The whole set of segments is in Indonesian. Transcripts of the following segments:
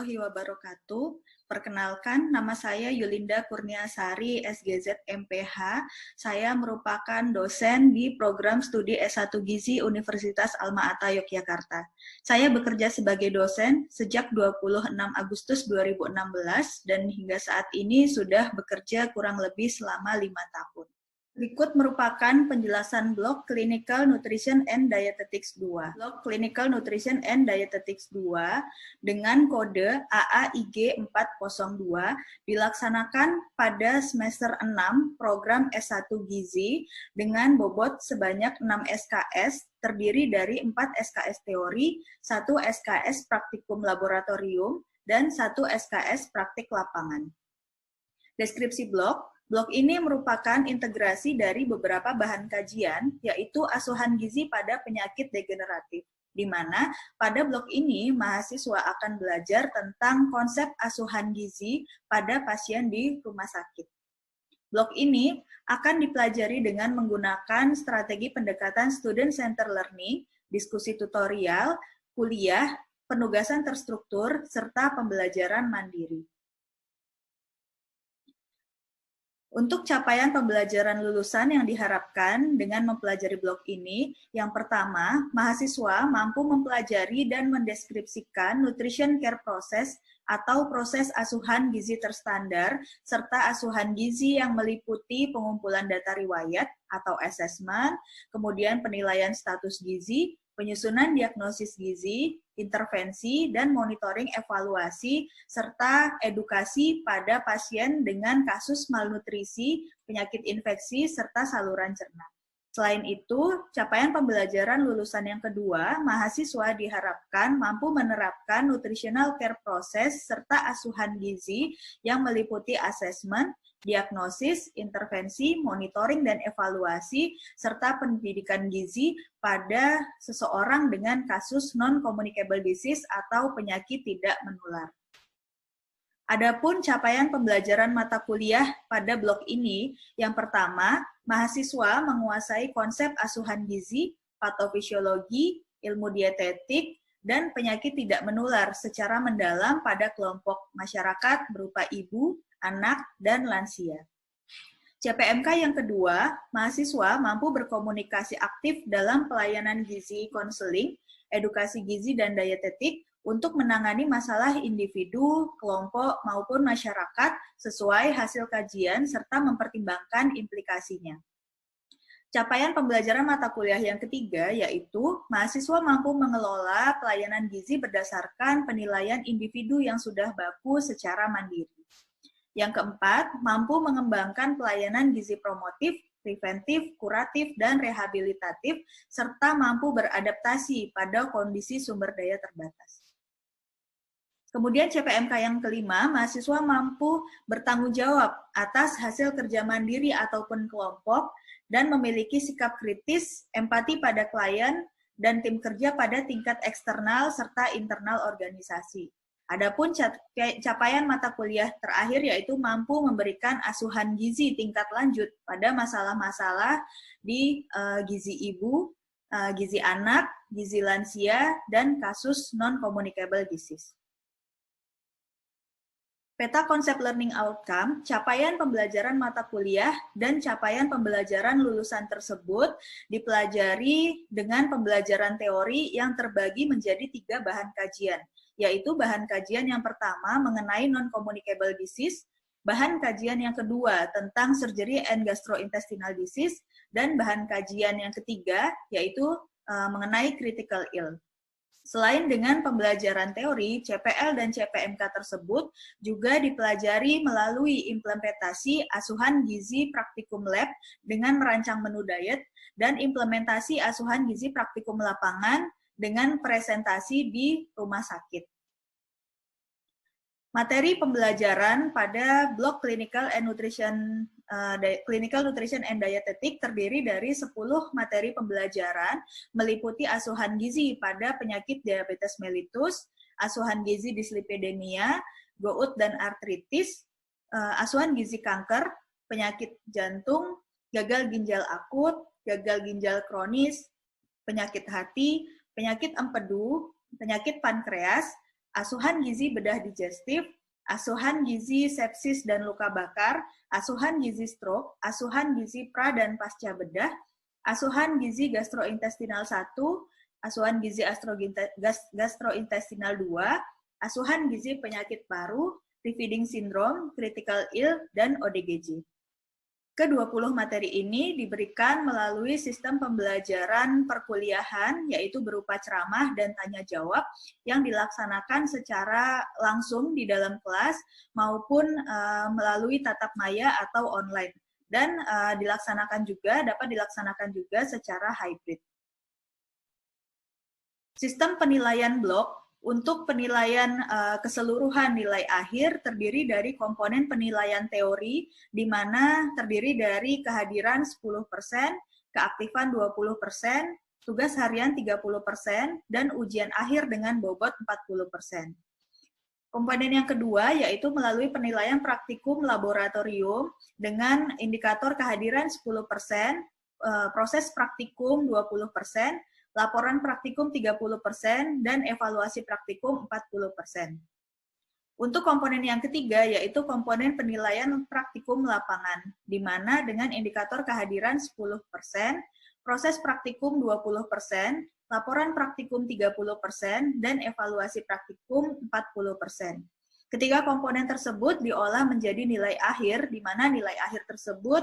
warahmatullahi wabarakatuh. Perkenalkan, nama saya Yulinda Kurniasari, SGZ MPH. Saya merupakan dosen di program studi S1 Gizi Universitas Alma-Ata Yogyakarta. Saya bekerja sebagai dosen sejak 26 Agustus 2016 dan hingga saat ini sudah bekerja kurang lebih selama 5 tahun. Berikut merupakan penjelasan blog Clinical Nutrition and Dietetics 2. Blog Clinical Nutrition and Dietetics 2 dengan kode AAIG 402 dilaksanakan pada semester 6 program S1 Gizi dengan bobot sebanyak 6 SKS terdiri dari 4 SKS teori, 1 SKS praktikum laboratorium, dan 1 SKS praktik lapangan. Deskripsi blog. Blog ini merupakan integrasi dari beberapa bahan kajian, yaitu asuhan gizi pada penyakit degeneratif, di mana pada blog ini mahasiswa akan belajar tentang konsep asuhan gizi pada pasien di rumah sakit. Blog ini akan dipelajari dengan menggunakan strategi pendekatan student-centered learning, diskusi tutorial, kuliah, penugasan terstruktur, serta pembelajaran mandiri. Untuk capaian pembelajaran lulusan yang diharapkan dengan mempelajari blog ini, yang pertama, mahasiswa mampu mempelajari dan mendeskripsikan nutrition care process atau proses asuhan gizi terstandar, serta asuhan gizi yang meliputi pengumpulan data riwayat atau assessment, kemudian penilaian status gizi, penyusunan diagnosis gizi, intervensi, dan monitoring evaluasi, serta edukasi pada pasien dengan kasus malnutrisi, penyakit infeksi, serta saluran cerna. Selain itu, capaian pembelajaran lulusan yang kedua, mahasiswa diharapkan mampu menerapkan nutritional care process serta asuhan gizi yang meliputi asesmen, diagnosis, intervensi, monitoring, dan evaluasi, serta pendidikan gizi pada seseorang dengan kasus non-communicable disease atau penyakit tidak menular. Adapun capaian pembelajaran mata kuliah pada blok ini, yang pertama, mahasiswa menguasai konsep asuhan gizi, patofisiologi, ilmu dietetik, dan penyakit tidak menular secara mendalam pada kelompok masyarakat berupa ibu, anak, dan lansia. CPMK yang kedua, mahasiswa mampu berkomunikasi aktif dalam pelayanan gizi konseling, edukasi gizi dan dietetik untuk menangani masalah individu, kelompok, maupun masyarakat sesuai hasil kajian serta mempertimbangkan implikasinya. Capaian pembelajaran mata kuliah yang ketiga yaitu mahasiswa mampu mengelola pelayanan gizi berdasarkan penilaian individu yang sudah baku secara mandiri. Yang keempat, mampu mengembangkan pelayanan gizi promotif, preventif, kuratif, dan rehabilitatif, serta mampu beradaptasi pada kondisi sumber daya terbatas. Kemudian CPMK yang kelima, mahasiswa mampu bertanggung jawab atas hasil kerja mandiri ataupun kelompok, dan memiliki sikap kritis, empati pada klien, dan tim kerja pada tingkat eksternal serta internal organisasi. Adapun capaian mata kuliah terakhir yaitu mampu memberikan asuhan gizi tingkat lanjut pada masalah-masalah di gizi ibu, gizi anak, gizi lansia, dan kasus non-communicable disease. Peta konsep learning outcome, capaian pembelajaran mata kuliah, dan capaian pembelajaran lulusan tersebut dipelajari dengan pembelajaran teori yang terbagi menjadi 3 bahan kajian, yaitu bahan kajian yang pertama mengenai non-communicable disease, bahan kajian yang kedua tentang surgery and gastrointestinal disease, dan bahan kajian yang ketiga yaitu mengenai critical ill. Selain dengan pembelajaran teori, CPL dan CPMK tersebut juga dipelajari melalui implementasi asuhan gizi praktikum lab dengan merancang menu diet dan implementasi asuhan gizi praktikum lapangan dengan presentasi di rumah sakit. Materi pembelajaran pada blok Clinical Nutrition and Dietetic terdiri dari 10 materi pembelajaran meliputi asuhan gizi pada penyakit diabetes mellitus, asuhan gizi dislipidemia, gout dan artritis, asuhan gizi kanker, penyakit jantung, gagal ginjal akut, gagal ginjal kronis, penyakit hati, penyakit empedu, penyakit pankreas, asuhan gizi bedah digestif, asuhan gizi sepsis dan luka bakar, asuhan gizi stroke, asuhan gizi pra dan pasca bedah, asuhan gizi gastrointestinal 1, asuhan gizi gastrointestinal 2, asuhan gizi penyakit paru, refeeding syndrome, critical ill, dan ODGJ. Ke-20 materi ini diberikan melalui sistem pembelajaran perkuliahan, yaitu berupa ceramah dan tanya jawab yang dilaksanakan secara langsung di dalam kelas maupun melalui tatap maya atau online. Dan dapat dilaksanakan juga secara hybrid. Sistem penilaian blok untuk penilaian keseluruhan nilai akhir terdiri dari komponen penilaian teori, di mana terdiri dari kehadiran 10%, keaktifan 20%, tugas harian 30%, dan ujian akhir dengan bobot 40%. Komponen yang kedua yaitu melalui penilaian praktikum laboratorium dengan indikator kehadiran 10%, proses praktikum 20%, laporan praktikum 30%, dan evaluasi praktikum 40%. Untuk komponen yang ketiga, yaitu komponen penilaian praktikum lapangan, di mana dengan indikator kehadiran 10%, proses praktikum 20%, laporan praktikum 30%, dan evaluasi praktikum 40%. Ketiga komponen tersebut diolah menjadi nilai akhir, di mana nilai akhir tersebut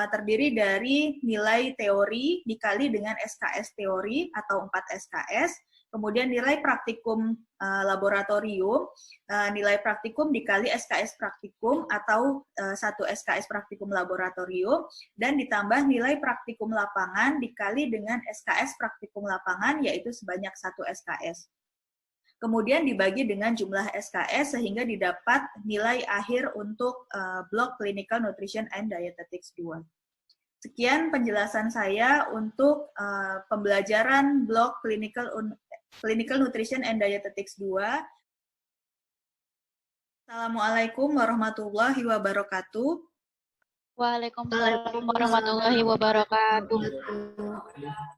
terdiri dari nilai teori dikali dengan SKS teori atau 4 SKS, kemudian nilai praktikum laboratorium, nilai praktikum dikali SKS praktikum atau 1 SKS praktikum laboratorium, dan ditambah nilai praktikum lapangan dikali dengan SKS praktikum lapangan, yaitu sebanyak 1 SKS. Kemudian dibagi dengan jumlah SKS sehingga didapat nilai akhir untuk blok Clinical Nutrition and Dietetics 2. Sekian penjelasan saya untuk pembelajaran blok Clinical Nutrition and Dietetics 2. Assalamualaikum warahmatullahi wabarakatuh. Waalaikumsalam warahmatullahi wabarakatuh.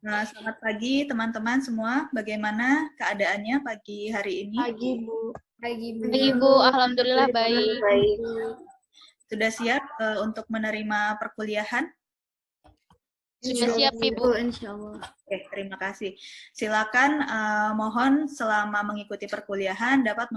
Nah, selamat pagi teman-teman semua. Bagaimana keadaannya pagi hari ini? Pagi, Bu. Pagi, Bu. Alhamdulillah baik. Sudah siap untuk menerima perkuliahan? Sudah siap, Ibu. Insyaallah. Oke, terima kasih. Silakan mohon selama mengikuti perkuliahan dapat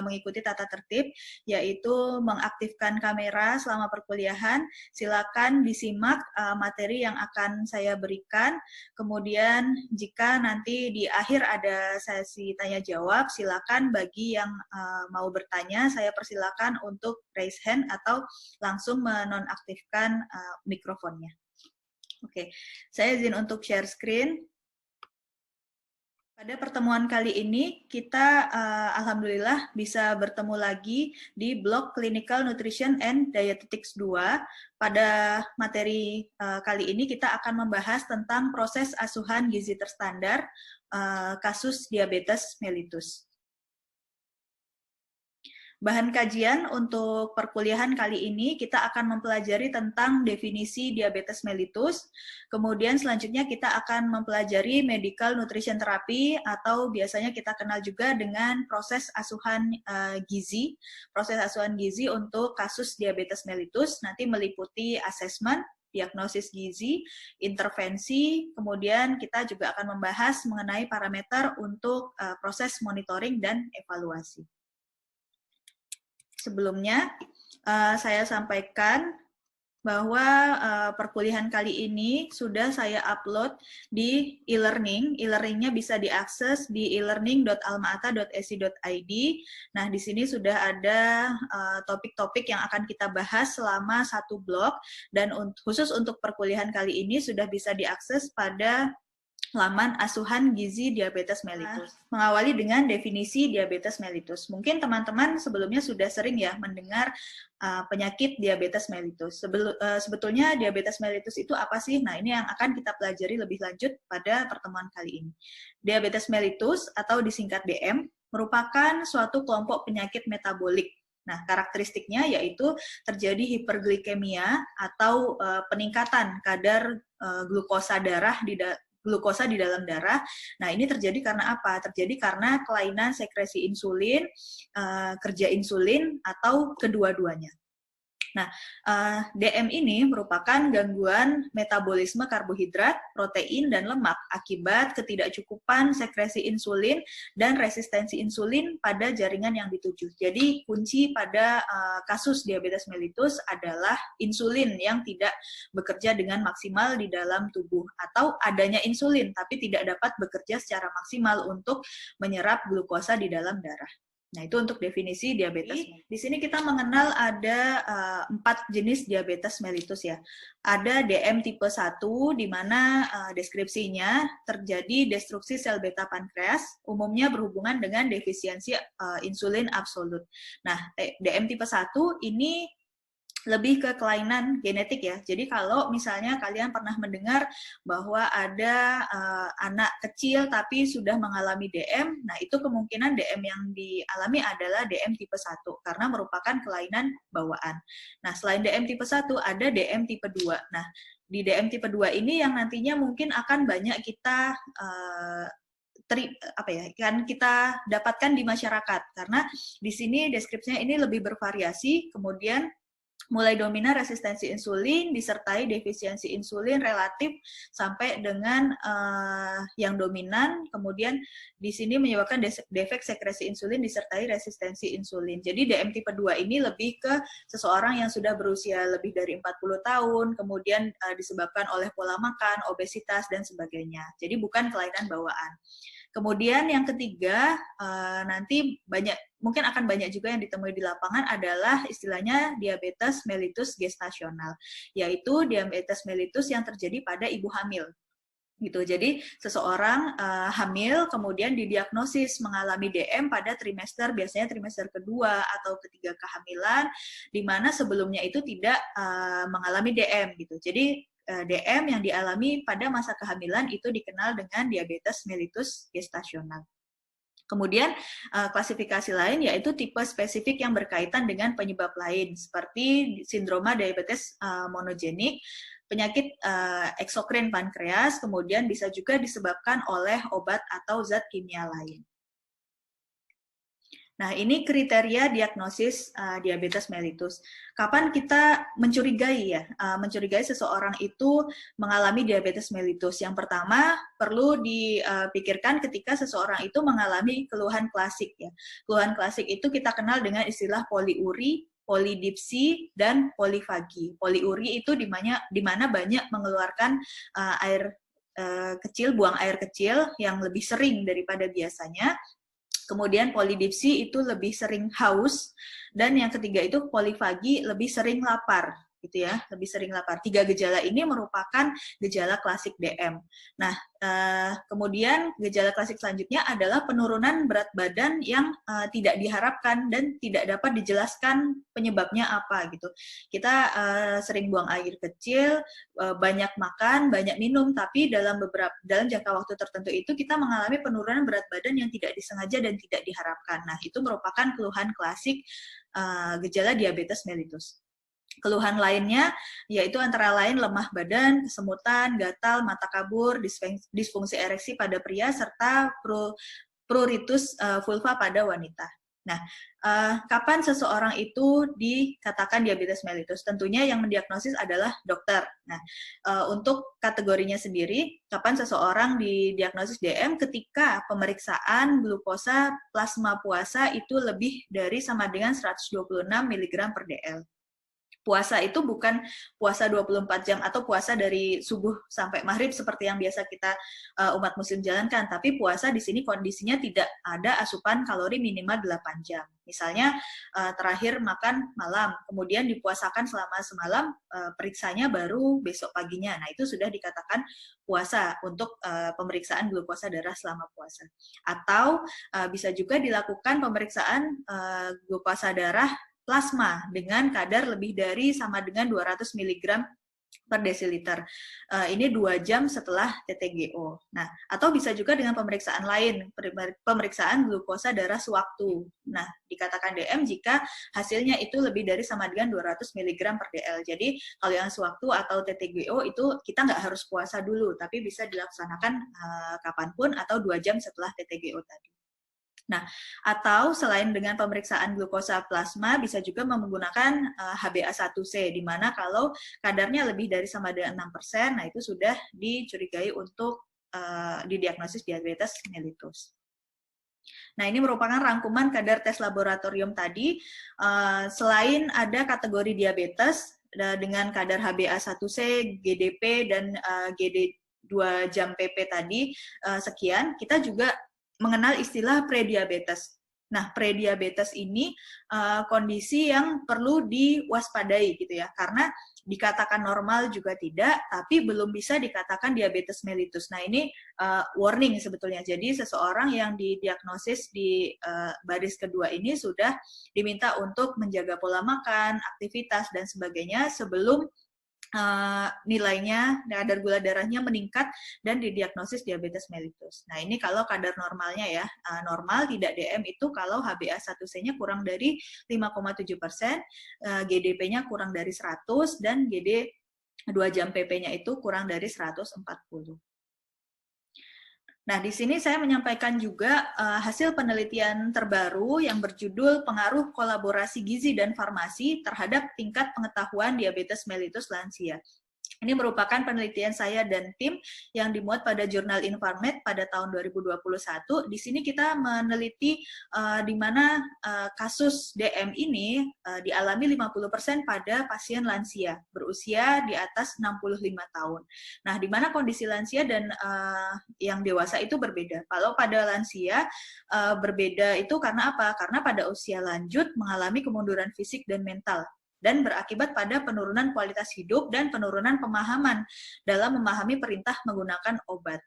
mengikuti tata tertib, yaitu mengaktifkan kamera selama perkuliahan. Silakan disimak materi yang akan saya berikan. Kemudian jika nanti di akhir ada sesi tanya jawab, silakan bagi yang mau bertanya, saya persilakan untuk raise hand atau langsung menonaktifkan mikrofonnya. Oke, saya izin untuk share screen. Pada pertemuan kali ini, kita alhamdulillah bisa bertemu lagi di blok Clinical Nutrition and Dietetics 2. Pada materi kali ini kita akan membahas tentang proses asuhan gizi terstandar kasus diabetes mellitus. Bahan kajian untuk perkuliahan kali ini kita akan mempelajari tentang definisi diabetes mellitus. Kemudian selanjutnya kita akan mempelajari medical nutrition therapy atau biasanya kita kenal juga dengan proses asuhan gizi. Proses asuhan gizi untuk kasus diabetes mellitus nanti meliputi asesmen, diagnosis gizi, intervensi, kemudian kita juga akan membahas mengenai parameter untuk proses monitoring dan evaluasi. Sebelumnya, saya sampaikan bahwa perkuliahan kali ini sudah saya upload di e-learning. E-learningnya bisa diakses di elearning.almaata.esi.id. Nah, di sini sudah ada topik-topik yang akan kita bahas selama 1 blok, dan khusus untuk perkuliahan kali ini sudah bisa diakses pada laman asuhan gizi diabetes mellitus. Mengawali dengan definisi diabetes mellitus. Mungkin teman-teman sebelumnya sudah sering ya mendengar penyakit diabetes mellitus. Sebetulnya diabetes mellitus itu apa sih? Nah, ini yang akan kita pelajari lebih lanjut pada pertemuan kali ini. Diabetes mellitus atau disingkat DM merupakan suatu kelompok penyakit metabolik. Nah, karakteristiknya yaitu terjadi hiperglikemia atau peningkatan kadar glukosa darah glukosa di dalam darah. Nah, ini terjadi karena apa? Terjadi karena kelainan sekresi insulin, kerja insulin, atau kedua-duanya. Nah, DM ini merupakan gangguan metabolisme karbohidrat, protein, dan lemak akibat ketidakcukupan sekresi insulin dan resistensi insulin pada jaringan yang dituju. Jadi, kunci pada kasus diabetes mellitus adalah insulin yang tidak bekerja dengan maksimal di dalam tubuh, atau adanya insulin tapi tidak dapat bekerja secara maksimal untuk menyerap glukosa di dalam darah. Nah, itu untuk definisi diabetes. Di sini kita mengenal ada 4 jenis diabetes mellitus ya. Ada DM tipe 1, di mana deskripsinya terjadi destruksi sel beta pankreas, umumnya berhubungan dengan defisiensi insulin absolut. Nah, DM tipe 1 ini lebih ke kelainan genetik ya. Jadi kalau misalnya kalian pernah mendengar bahwa ada anak kecil tapi sudah mengalami DM, nah itu kemungkinan DM yang dialami adalah DM tipe 1 karena merupakan kelainan bawaan. Nah, selain DM tipe 1 ada DM tipe 2. Nah, di DM tipe 2 ini yang nantinya mungkin akan banyak kita kan kita dapatkan di masyarakat, karena di sini deskripsinya ini lebih bervariasi, kemudian mulai dominan resistensi insulin disertai defisiensi insulin relatif sampai dengan yang dominan, kemudian di sini menyebabkan defek sekresi insulin disertai resistensi insulin. Jadi DM tipe 2 ini lebih ke seseorang yang sudah berusia lebih dari 40 tahun, kemudian disebabkan oleh pola makan, obesitas, dan sebagainya. Jadi bukan kelainan bawaan. Kemudian yang ketiga, nanti mungkin akan banyak juga yang ditemui di lapangan adalah istilahnya diabetes mellitus gestasional, yaitu diabetes mellitus yang terjadi pada ibu hamil. Gitu. Jadi seseorang hamil kemudian didiagnosis mengalami DM pada biasanya trimester kedua atau ketiga kehamilan, di mana sebelumnya itu tidak mengalami DM gitu. Jadi DM yang dialami pada masa kehamilan itu dikenal dengan diabetes mellitus gestasional. Kemudian klasifikasi lain yaitu tipe spesifik yang berkaitan dengan penyebab lain seperti sindroma diabetes monogenik, penyakit eksokrin pankreas, kemudian bisa juga disebabkan oleh obat atau zat kimia lain. Nah, ini kriteria diagnosis diabetes mellitus. Kapan kita mencurigai ya, mencurigai seseorang itu mengalami diabetes mellitus? Yang pertama, perlu dipikirkan ketika seseorang itu mengalami keluhan klasik ya. Keluhan klasik itu kita kenal dengan istilah poliuri, polidipsi, dan polifagi. Poliuri itu di mana banyak mengeluarkan air kecil, buang air kecil yang lebih sering daripada biasanya. Kemudian polidipsi itu lebih sering haus, dan yang ketiga itu polifagi lebih sering lapar, gitu ya, lebih sering lapar. 3 gejala ini merupakan gejala klasik DM. Nah, kemudian gejala klasik selanjutnya adalah penurunan berat badan yang tidak diharapkan dan tidak dapat dijelaskan penyebabnya apa gitu. Kita sering buang air kecil, banyak makan, banyak minum, tapi dalam jangka waktu tertentu itu kita mengalami penurunan berat badan yang tidak disengaja dan tidak diharapkan. Nah, itu merupakan keluhan klasik gejala diabetes mellitus. Keluhan lainnya yaitu antara lain lemah badan, kesemutan, gatal, mata kabur, disfungsi ereksi pada pria, serta pruritus vulva pada wanita. Nah, kapan seseorang itu dikatakan diabetes mellitus? Tentunya yang mendiagnosis adalah dokter. Nah, untuk kategorinya sendiri, kapan seseorang didiagnosis DM? Ketika pemeriksaan glukosa plasma puasa itu lebih dari sama dengan 126 mg per dl. Puasa itu bukan puasa 24 jam atau puasa dari subuh sampai maghrib seperti yang biasa kita umat muslim jalankan, tapi puasa di sini kondisinya tidak ada asupan kalori minimal 8 jam. Misalnya terakhir makan malam, kemudian dipuasakan selama semalam, periksanya baru besok paginya. Nah, itu sudah dikatakan puasa untuk pemeriksaan glukosa darah selama puasa. Atau bisa juga dilakukan pemeriksaan glukosa darah plasma dengan kadar lebih dari sama dengan 200 mg per desiliter. Ini 2 jam setelah TTGO. Nah, atau bisa juga dengan pemeriksaan lain, pemeriksaan glukosa darah sewaktu. Nah, dikatakan DM jika hasilnya itu lebih dari sama dengan 200 mg per dl. Jadi, kalau yang sewaktu atau TTGO itu kita nggak harus puasa dulu, tapi bisa dilaksanakan kapanpun atau 2 jam setelah TTGO tadi. Nah, atau selain dengan pemeriksaan glukosa plasma, bisa juga menggunakan HbA1c, di mana kalau kadarnya lebih dari sama dengan 6%, nah itu sudah dicurigai untuk didiagnosis diabetes mellitus. Nah, ini merupakan rangkuman kadar tes laboratorium tadi. Selain ada kategori diabetes dengan kadar HbA1c, GDP, dan GD 2 jam PP tadi sekian, kita juga mengenal istilah prediabetes. Nah, prediabetes ini kondisi yang perlu diwaspadai gitu ya, karena dikatakan normal juga tidak, tapi belum bisa dikatakan diabetes mellitus. Nah, ini warning sebetulnya. Jadi seseorang yang didiagnosis di baris kedua ini sudah diminta untuk menjaga pola makan, aktivitas, dan sebagainya sebelum nilainya, kadar gula darahnya meningkat dan didiagnosis diabetes mellitus. Nah, ini kalau kadar normalnya ya, normal tidak DM itu kalau HbA1c-nya kurang dari 5,7%, GDP-nya kurang dari 100, dan GD 2 jam PP-nya itu kurang dari 140. Nah, di sini saya menyampaikan juga hasil penelitian terbaru yang berjudul Pengaruh Kolaborasi Gizi dan Farmasi terhadap Tingkat Pengetahuan Diabetes Mellitus Lansia. Ini merupakan penelitian saya dan tim yang dimuat pada jurnal Infarmed pada tahun 2021. Di sini kita meneliti di mana kasus DM ini dialami 50% pada pasien lansia berusia di atas 65 tahun. Nah, di mana kondisi lansia dan yang dewasa itu berbeda. Kalau pada lansia berbeda itu karena apa? Karena pada usia lanjut mengalami kemunduran fisik dan mental, dan berakibat pada penurunan kualitas hidup dan penurunan pemahaman dalam memahami perintah menggunakan obat.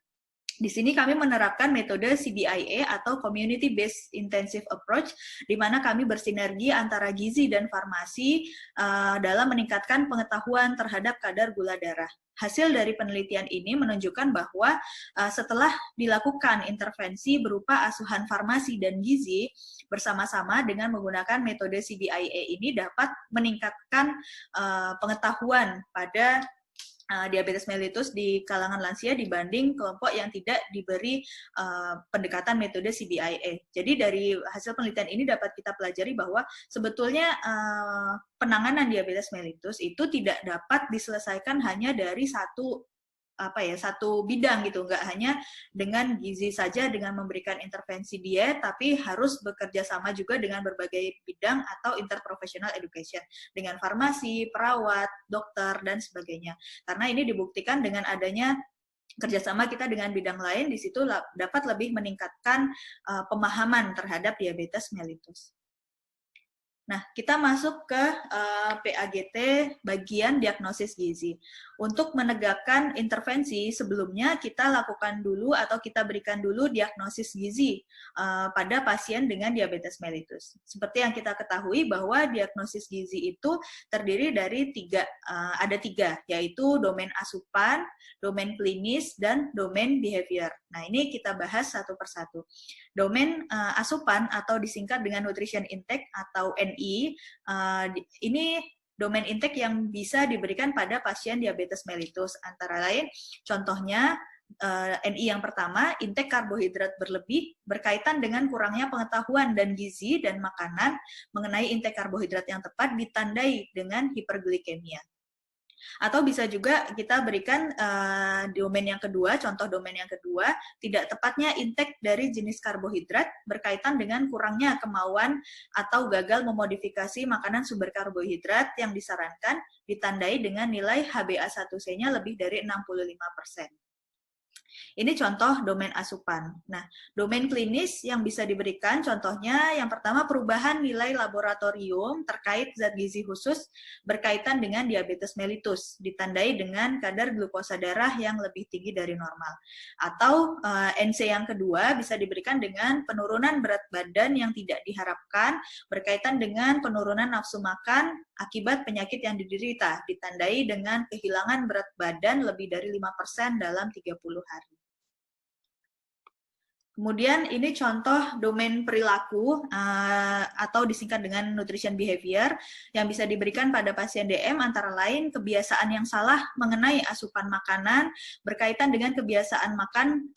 Di sini kami menerapkan metode CBIA atau Community Based Intensive Approach, di mana kami bersinergi antara gizi dan farmasi dalam meningkatkan pengetahuan terhadap kadar gula darah. Hasil dari penelitian ini menunjukkan bahwa setelah dilakukan intervensi berupa asuhan farmasi dan gizi bersama-sama dengan menggunakan metode CBIA ini dapat meningkatkan pengetahuan pada diabetes mellitus di kalangan lansia dibanding kelompok yang tidak diberi pendekatan metode CBIA. Jadi dari hasil penelitian ini dapat kita pelajari bahwa sebetulnya penanganan diabetes mellitus itu tidak dapat diselesaikan hanya dari satu bidang gitu, nggak hanya dengan gizi saja dengan memberikan intervensi diet, tapi harus bekerja sama juga dengan berbagai bidang atau interprofessional education dengan farmasi, perawat, dokter, dan sebagainya. Karena ini dibuktikan dengan adanya kerjasama kita dengan bidang lain, di situ dapat lebih meningkatkan pemahaman terhadap diabetes mellitus. Nah, kita masuk ke PAGT bagian diagnosis gizi. Untuk menegakkan intervensi, sebelumnya kita lakukan dulu atau kita berikan dulu diagnosis gizi pada pasien dengan diabetes mellitus. Seperti yang kita ketahui bahwa diagnosis gizi itu terdiri dari ada tiga, yaitu domain asupan, domain klinis, dan domain behavior. Nah, ini kita bahas satu persatu. Domain asupan atau disingkat dengan nutrition intake atau NI, ini domain intake yang bisa diberikan pada pasien diabetes mellitus. Antara lain, contohnya NI yang pertama, intake karbohidrat berlebih berkaitan dengan kurangnya pengetahuan dan gizi dan makanan mengenai intake karbohidrat yang tepat ditandai dengan hiperglikemia. Atau bisa juga kita berikan domain yang kedua, contoh domain yang kedua, tidak tepatnya intake dari jenis karbohidrat berkaitan dengan kurangnya kemauan atau gagal memodifikasi makanan sumber karbohidrat yang disarankan ditandai dengan nilai HbA1c-nya lebih dari 65%. Ini contoh domain asupan. Nah, domain klinis yang bisa diberikan contohnya yang pertama perubahan nilai laboratorium terkait zat gizi khusus berkaitan dengan diabetes mellitus, ditandai dengan kadar glukosa darah yang lebih tinggi dari normal. Atau NC yang kedua bisa diberikan dengan penurunan berat badan yang tidak diharapkan berkaitan dengan penurunan nafsu makan akibat penyakit yang diderita, ditandai dengan kehilangan berat badan lebih dari 5% dalam 30 hari. Kemudian ini contoh domain perilaku atau disingkat dengan nutrition behavior yang bisa diberikan pada pasien DM antara lain kebiasaan yang salah mengenai asupan makanan berkaitan dengan kebiasaan makan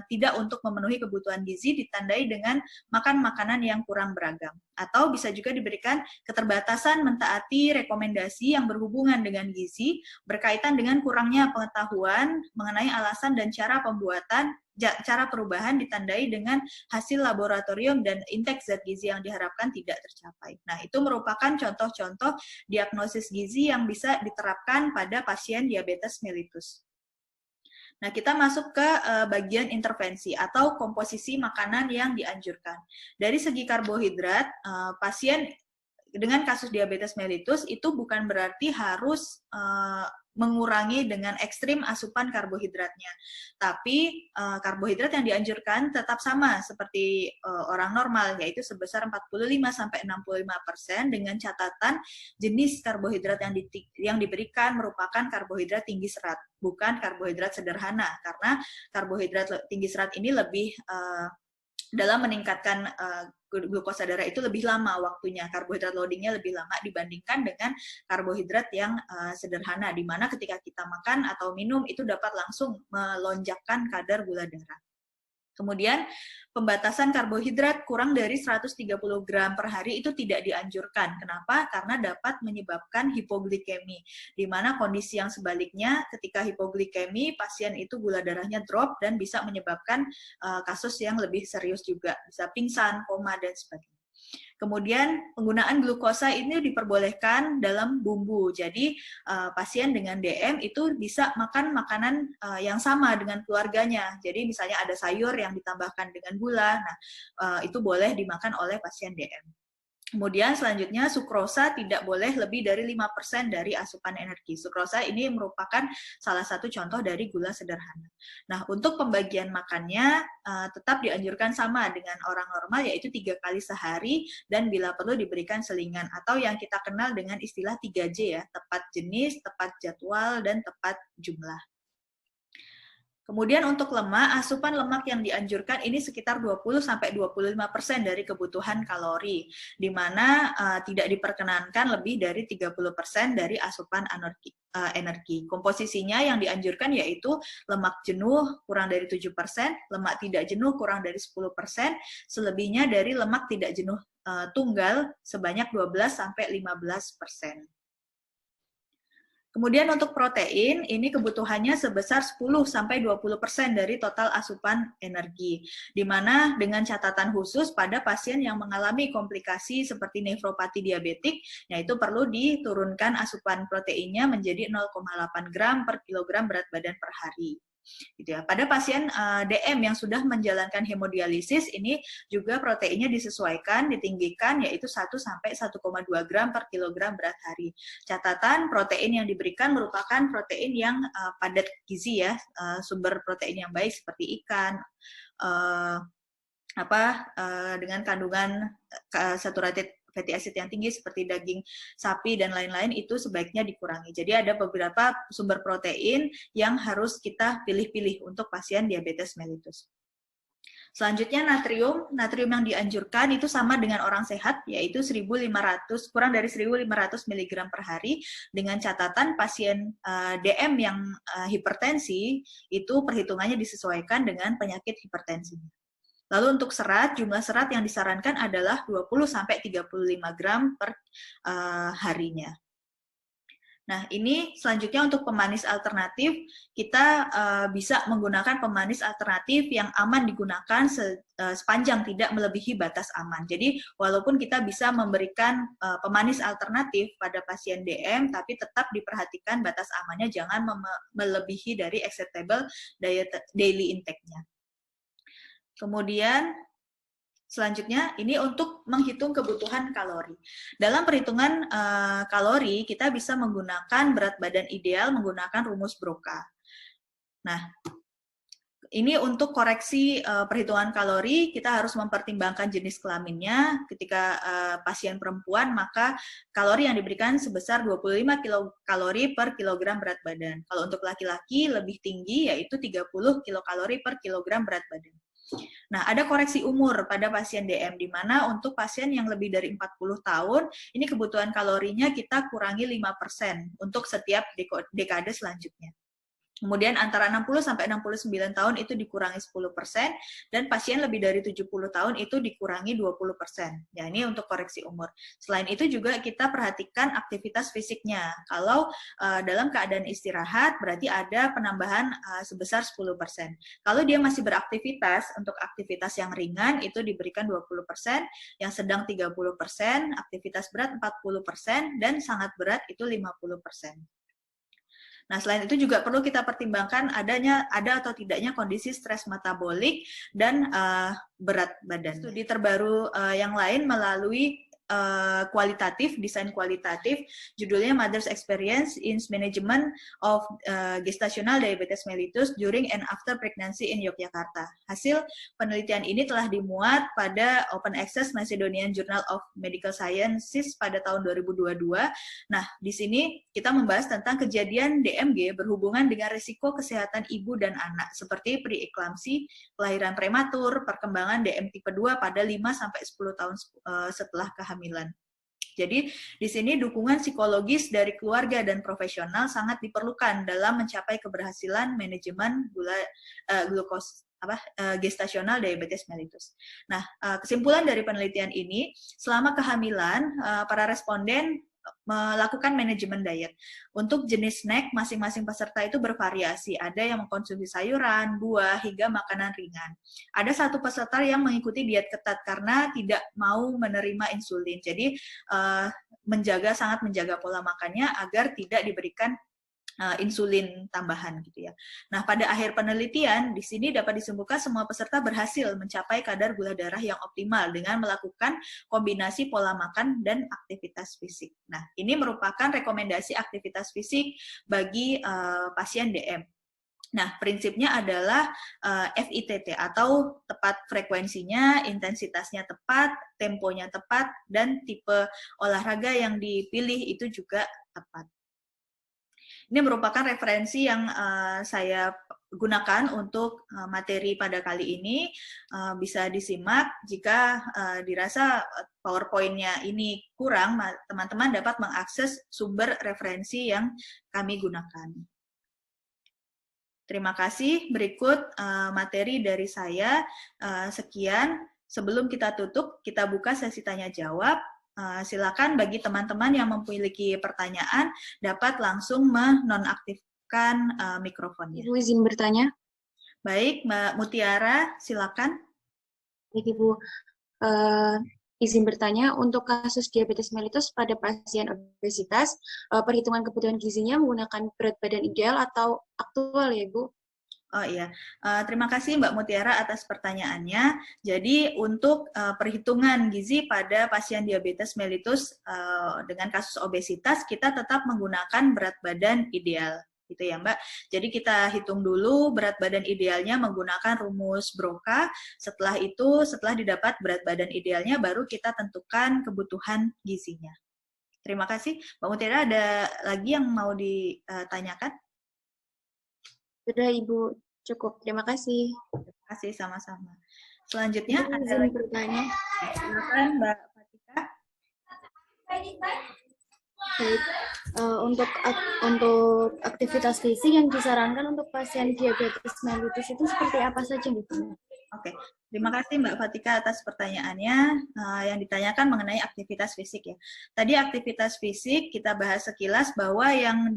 tidak untuk memenuhi kebutuhan gizi ditandai dengan makan makanan yang kurang beragam. Atau bisa juga diberikan keterbatasan mentaati rekomendasi yang berhubungan dengan gizi berkaitan dengan kurangnya pengetahuan mengenai alasan dan cara pembuatan cara perubahan ditandai dengan hasil laboratorium dan intake zat gizi yang diharapkan tidak tercapai. Nah, itu merupakan contoh-contoh diagnosis gizi yang bisa diterapkan pada pasien diabetes mellitus. Nah, kita masuk ke bagian intervensi atau komposisi makanan yang dianjurkan. Dari segi karbohidrat, pasien dengan kasus diabetes mellitus itu bukan berarti harus mengurangi dengan ekstrim asupan karbohidratnya. Tapi karbohidrat yang dianjurkan tetap sama seperti orang normal, yaitu sebesar 45-65% dengan catatan jenis karbohidrat yang diberikan merupakan karbohidrat tinggi serat, bukan karbohidrat sederhana, karena karbohidrat tinggi serat ini lebih dalam meningkatkan glukosa darah itu lebih lama waktunya, karbohidrat loadingnya lebih lama dibandingkan dengan karbohidrat yang sederhana, di mana ketika kita makan atau minum itu dapat langsung melonjakkan kadar gula darah. Kemudian pembatasan karbohidrat kurang dari 130 gram per hari itu tidak dianjurkan. Kenapa? Karena dapat menyebabkan hipoglikemi, di mana kondisi yang sebaliknya ketika hipoglikemi pasien itu gula darahnya drop dan bisa menyebabkan kasus yang lebih serius juga, bisa pingsan, koma, dan sebagainya. Kemudian penggunaan glukosa ini diperbolehkan dalam bumbu. Jadi pasien dengan DM itu bisa makan makanan yang sama dengan keluarganya. Jadi misalnya ada sayur yang ditambahkan dengan gula, nah itu boleh dimakan oleh pasien DM. Kemudian selanjutnya sukrosa tidak boleh lebih dari 5% dari asupan energi. Sukrosa ini merupakan salah satu contoh dari gula sederhana. Nah, untuk pembagian makannya tetap dianjurkan sama dengan orang normal, yaitu 3 kali sehari dan bila perlu diberikan selingan atau yang kita kenal dengan istilah 3J ya, tepat jenis, tepat jadwal, dan tepat jumlah. Kemudian untuk lemak, asupan lemak yang dianjurkan ini sekitar 20-25% dari kebutuhan kalori, di mana tidak diperkenankan lebih dari 30% dari asupan energi. Komposisinya yang dianjurkan yaitu lemak jenuh kurang dari 7%, lemak tidak jenuh kurang dari 10%, selebihnya dari lemak tidak jenuh tunggal sebanyak 12-15%. Kemudian untuk protein, ini kebutuhannya sebesar 10-20% dari total asupan energi. Di mana dengan catatan khusus pada pasien yang mengalami komplikasi seperti nefropati diabetik, yaitu perlu diturunkan asupan proteinnya menjadi 0,8 gram per kilogram berat badan per hari. Gitu ya. Pada pasien DM yang sudah menjalankan hemodialisis ini juga proteinnya disesuaikan, ditinggikan yaitu 1-1,2 gram per kilogram berat hari. Catatan protein yang diberikan merupakan protein yang padat gizi ya, sumber protein yang baik seperti ikan, dengan kandungan saturated fatty acid yang tinggi seperti daging sapi dan lain-lain itu sebaiknya dikurangi. Jadi ada beberapa sumber protein yang harus kita pilih-pilih untuk pasien diabetes mellitus. Selanjutnya natrium yang dianjurkan itu sama dengan orang sehat yaitu kurang dari 1.500 mg per hari dengan catatan pasien DM yang hipertensi itu perhitungannya disesuaikan dengan penyakit hipertensinya. Lalu untuk serat, jumlah serat yang disarankan adalah 20-35 gram per harinya. Nah, ini selanjutnya untuk pemanis alternatif, kita bisa menggunakan pemanis alternatif yang aman digunakan sepanjang tidak melebihi batas aman. Jadi, walaupun kita bisa memberikan pemanis alternatif pada pasien DM, tapi tetap diperhatikan batas amannya jangan melebihi dari acceptable daily intake-nya. Kemudian, selanjutnya, ini untuk menghitung kebutuhan kalori. Dalam perhitungan kalori, kita bisa menggunakan berat badan ideal menggunakan rumus Broca. Nah, ini untuk koreksi perhitungan kalori, kita harus mempertimbangkan jenis kelaminnya. Ketika pasien perempuan, maka kalori yang diberikan sebesar 25 kilokalori per kilogram berat badan. Kalau untuk laki-laki lebih tinggi, yaitu 30 kilokalori per kilogram berat badan. Nah, ada koreksi umur pada pasien DM, di mana untuk pasien yang lebih dari 40 tahun, ini kebutuhan kalorinya kita kurangi 5% untuk setiap dekade selanjutnya. Kemudian antara 60 sampai 69 tahun itu dikurangi 10%, dan pasien lebih dari 70 tahun itu dikurangi 20%. Ya, ini untuk koreksi umur. Selain itu juga kita perhatikan aktivitas fisiknya. Kalau dalam keadaan istirahat, berarti ada penambahan sebesar 10%. Kalau dia masih beraktivitas, untuk aktivitas yang ringan itu diberikan 20%, yang sedang 30%, aktivitas berat 40%, dan sangat berat itu 50%. Nah, selain itu juga perlu kita pertimbangkan ada atau tidaknya kondisi stres metabolik dan berat badan. Studi terbaru yang lain melalui desain kualitatif, judulnya Mother's Experience in Management of Gestational Diabetes Mellitus During and After Pregnancy in Yogyakarta. Hasil penelitian ini telah dimuat pada Open Access Macedonian Journal of Medical Sciences pada tahun 2022. Nah, di sini kita membahas tentang kejadian DMG berhubungan dengan risiko kesehatan ibu dan anak, seperti preeklamsi, kelahiran prematur, perkembangan DM tipe 2 pada 5-10 tahun setelah kehamilan. Jadi, di sini dukungan psikologis dari keluarga dan profesional sangat diperlukan dalam mencapai keberhasilan manajemen gestasional diabetes mellitus. Nah, kesimpulan dari penelitian ini, selama kehamilan, para responden melakukan manajemen diet. Untuk jenis snack, masing-masing peserta itu bervariasi. Ada yang mengkonsumsi sayuran, buah, hingga makanan ringan. Ada satu peserta yang mengikuti diet ketat karena tidak mau menerima insulin. Jadi, sangat menjaga pola makannya agar tidak diberikan insulin tambahan gitu ya. Nah, pada akhir penelitian di sini dapat disimpulkan semua peserta berhasil mencapai kadar gula darah yang optimal dengan melakukan kombinasi pola makan dan aktivitas fisik. Nah, ini merupakan rekomendasi aktivitas fisik bagi pasien DM. Nah, prinsipnya adalah FITT atau tepat frekuensinya, intensitasnya tepat, temponya tepat, dan tipe olahraga yang dipilih itu juga tepat. Ini merupakan referensi yang saya gunakan untuk materi pada kali ini. Bisa disimak. Jika dirasa PowerPoint-nya ini kurang, teman-teman dapat mengakses sumber referensi yang kami gunakan. Terima kasih. Berikut materi dari saya. Sekian. Sebelum kita tutup, kita buka sesi tanya-jawab. Silakan bagi teman-teman yang memiliki pertanyaan dapat langsung menonaktifkan mikrofonnya. Ibu izin bertanya. Baik, Mbak Mutiara, silakan. Baik, Ibu. Izin bertanya, untuk kasus diabetes mellitus pada pasien obesitas, perhitungan kebutuhan gizinya menggunakan berat badan ideal atau aktual ya, Ibu? Oh iya, terima kasih Mbak Mutiara atas pertanyaannya. Jadi untuk perhitungan gizi pada pasien diabetes mellitus dengan kasus obesitas, kita tetap menggunakan berat badan ideal, gitu ya Mbak. Jadi kita hitung dulu berat badan idealnya menggunakan rumus Broca. Setelah itu, setelah didapat berat badan idealnya, baru kita tentukan kebutuhan gizinya. Terima kasih. Mbak Mutiara, ada lagi yang mau ditanyakan? Sudah, Ibu. Cukup. Terima kasih. Terima kasih, sama-sama. Selanjutnya ada lagi bertanya. Silakan Mbak Fatika. Baik. Untuk aktivitas fisik yang disarankan untuk pasien diabetes mellitus itu seperti apa saja, Bu? Oke, Terima kasih Mbak Fatika atas pertanyaannya yang ditanyakan mengenai aktivitas fisik ya. Tadi aktivitas fisik kita bahas sekilas bahwa yang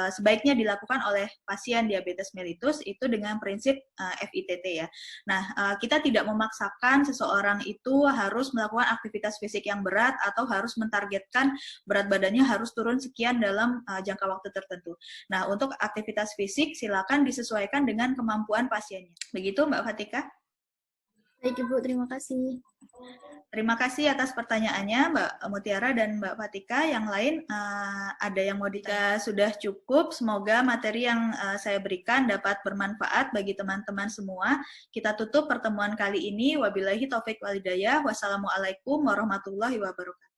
sebaiknya dilakukan oleh pasien diabetes mellitus itu dengan prinsip FITT ya. Nah, kita tidak memaksakan seseorang itu harus melakukan aktivitas fisik yang berat atau harus mentargetkan berat badannya harus turun sekian dalam jangka waktu tertentu. Nah, untuk aktivitas fisik silakan disesuaikan dengan kemampuan pasiennya. Begitu Mbak Fatika? Baik Ibu, terima kasih. Terima kasih atas pertanyaannya Mbak Mutiara dan Mbak Fatika. Yang lain ada yang mau ditanya? Sudah cukup, semoga materi yang saya berikan dapat bermanfaat bagi teman-teman semua. Kita tutup pertemuan kali ini. Wabillahi taufik walhidayah. Wassalamualaikum warahmatullahi wabarakatuh.